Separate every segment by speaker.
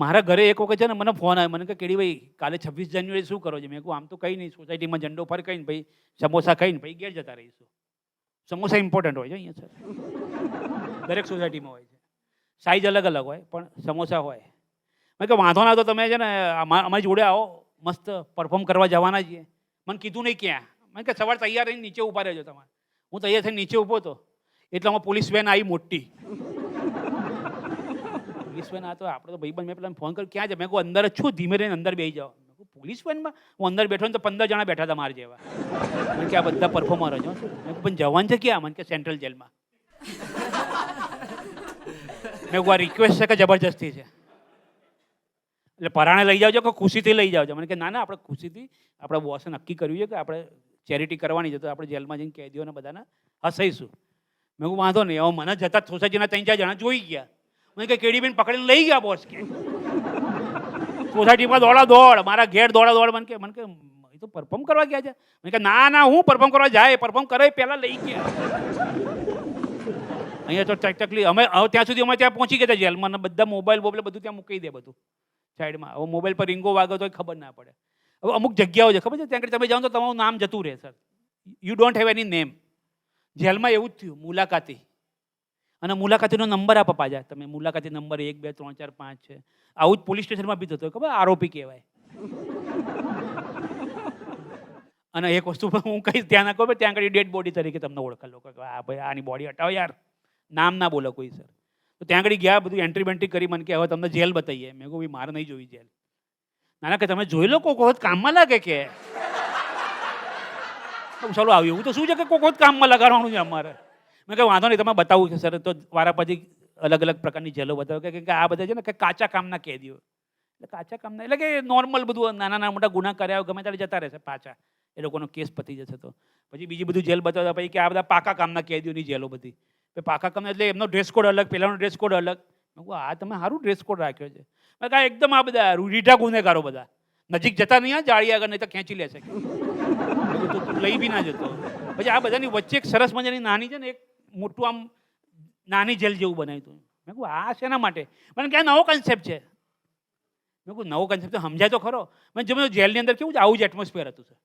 Speaker 1: મારા ઘરે એક વખત છે ને મને ફોન આવ્યો, મને કે કેડીભાઈ કાલે 26 જાન્યુઆરી શું કરો છો? મેં કહું આમ તો કંઈ નહીં, સોસાયટીમાં ઝંડો ફરકાઈને ભાઈ સમોસા ખાઈને ભાઈ ઘેર જતા રહીશું. સમોસા ઇમ્પોર્ટન્ટ હોય છે અહીંયા સર, દરેક સોસાયટીમાં હોય છે, સાઈઝ અલગ અલગ હોય પણ સમોસા હોય. મેં કે વાંધો ના તો તમે છે ને અમારી જોડે આવો, મસ્ત પરફોર્મ કરવા જવાના છીએ. મને કીધું નહીં ક્યાં. મેં કે સવાર તૈયાર રહીને નીચે ઊભા રહેજો તમારે. હું તૈયાર થઈને નીચે ઊભો હતો એટલામાં પોલીસ વેન આવી મોટી. પોલીસ વેન આ તો આપણે તો ભાઈબંધ, મેં પેલા ફોન કર્યો ક્યાં છે? મેં કહું અંદર જ છું, ધીમે રહીને અંદર બેસી જાઓ. મેં કહું પોલીસ વેનમાં? હું અંદર બેઠો ને તો 15 જણા બેઠા હતા મારા જેવા. મને કે આ બધા પરફોર્મર જ. મેં કહું પણ જવાન છે ક્યાં? મને કે સેન્ટ્રલ જેલમાં. મેં કહું આ રિક્વેસ્ટ છે કે જબરજસ્તી છે? એટલે પરાણે લઈ જાવજો કે ખુશીથી લઈ જાવજો? મને કે ના ના, આપણે ખુશીથી, આપણા બોસે નક્કી કર્યું છે કે આપણે ચેરિટી કરવાની છે, તો આપણે જેલમાં જઈને કેદીઓને બધાને હસાઈશું. મેં કહું વાંધો નહીં. હવે મને જતા સોસાયટીના 3-4 જણા જોઈ ગયા. મને કે કેડીબેન પકડીને લઈ ગયા બોસ કે. સોસાયટીમાં દોડા દોડ, મારા ઘેર દોડા દોડ. મને કે એ તો પરફોર્મ કરવા ગયા છે. મને કે ના ના, હું પરફોર્મ કરવા જાય, પરફોર્મ કરે પહેલાં લઈ ગયા. અહીંયા તો તકલીફ. અમે ત્યાં સુધી અમે ત્યાં પહોંચી ગયા હતા જેલમાં, બધા મોબાઈલ બધું ત્યાં મૂકી દે, બધું સાઈડમાં. હવે મોબાઈલ પર રીંગો વાગે તો ખબર ના પડે. હવે અમુક જગ્યાઓ છે ખબર છે, ત્યાં આગળ તમે જાઓ તો તમારું નામ જતું રહે sir. You don't have any name. જેલમાં એવું જ થયું, મુલાકાતી. અને મુલાકાતીનો નંબર આપવા પાછા, તમે મુલાકાતી નંબર 1 2 3 4 5 છે. આવું જ પોલીસ સ્ટેશનમાં બી થતું હોય, ખબર? આરોપી કહેવાય. અને એક વસ્તુ હું કહીશ ત્યાં ના કહું, ત્યાં આગળ ડેડ બોડી તરીકે તમને ઓળખે લોકો. હા ભાઈ આની બોડી હટાવો યાર, નામ ના બોલો કોઈ સર. તો ત્યાં આગળ ગયા, બધું એન્ટ્રી બેન્ટ્રી કરી. મને કે હવે તમને જેલ બતાવીએ. મેં કહું મારે નહીં જોઈ જેલ. ના ના, કે તમે જોઈ લો, કોઈક વખત કામમાં લાગે કે. ચાલો આવ્યું, એવું તો શું છે કે કોઈક વખત કામમાં લગાડવાનું છે અમારે. મેં કહ્યું વાંધો નહીં, તમે બતાવું છે સર. તો વારા પછી અલગ અલગ પ્રકારની જેલો બતાવે કે આ બધા છે ને કે કાચા કામના કેદીઓ. એટલે કાચા કામના એટલે કે નોર્મલ બધું નાના નાના મોટા ગુના કર્યા ગમે ત્યારે જતા રહેશે પાછા, એ લોકોનો કેસ પતી જશે. તો પછી બીજી બધું જેલ બતાવતા પછી કે આ બધા પાકા કામના કેદીઓની જેલો બધી. પાકા કામના એટલે એમનો ડ્રેસ કોડ અલગ, પેલાનો ડ્રેસ કોડ અલગ. મેં કહું આ તમે સારું ડ્રેસ કોડ રાખ્યો છે. મેં કહા એકદમ આ બધા રીઢા ગુનેગારો બધા, નજીક જતા નહીં, આ જાળી આગળ નહીં તો ખેંચી લેશે. લઈ બી ના જતો. પછી આ બધાની વચ્ચે એક સરસ મજાની નાની છે ને, એક મોટું આમ નાની જેલ જેવું બનાવ્યું હતું. મેં કહું આ શેના માટે? મને કે નવો કન્સેપ્ટ છે. મેં કહું નવો કન્સેપ્ટ સમજાય તો ખરો. મેં જો જેલની અંદર કેવું છે, આવું જ એટમોસ્ફિયર હતું સર.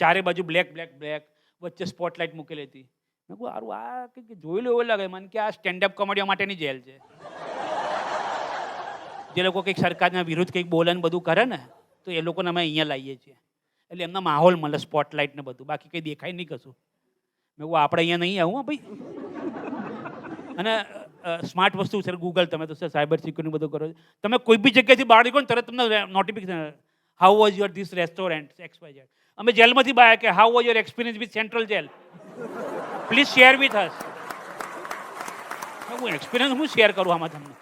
Speaker 1: ચારે બાજુ બ્લેક બ્લેક બ્લેક, વચ્ચે સ્પોટલાઇટ મૂકેલી હતી. મેં કહું સારું આ કંઈક જોઈ લો એવું લાગે મને કે આ સ્ટેન્ડઅપ કોમેડીઓ માટેની જેલ છે. જે લોકો કંઈક સરકારના વિરુદ્ધ કંઈક બોલે ને બધું કરે ને, તો એ લોકોને અમે અહીંયા લાવીએ છીએ. એટલે એમના માહોલ મળે, સ્પોટલાઇટ ને બધું, બાકી કંઈ દેખાય નહીં કશું. મેં કહું આપણે અહીંયા નહીં આવું ભાઈ. અને સ્માર્ટ વસ્તુ સર, ગૂગલ તમે તો સર સાયબર સિક્યુરિટી બધું કરો છો. તમે કોઈ બી જગ્યાએથી બહાર નીકળો ને તરત તમને notification, how was your this restaurant XYZ. અમે જેલમાંથી બહાર કે how was your experience with central jail, please share with us. હું એક્સપિરિયન્સ હું શેર કરું આમાં તમને?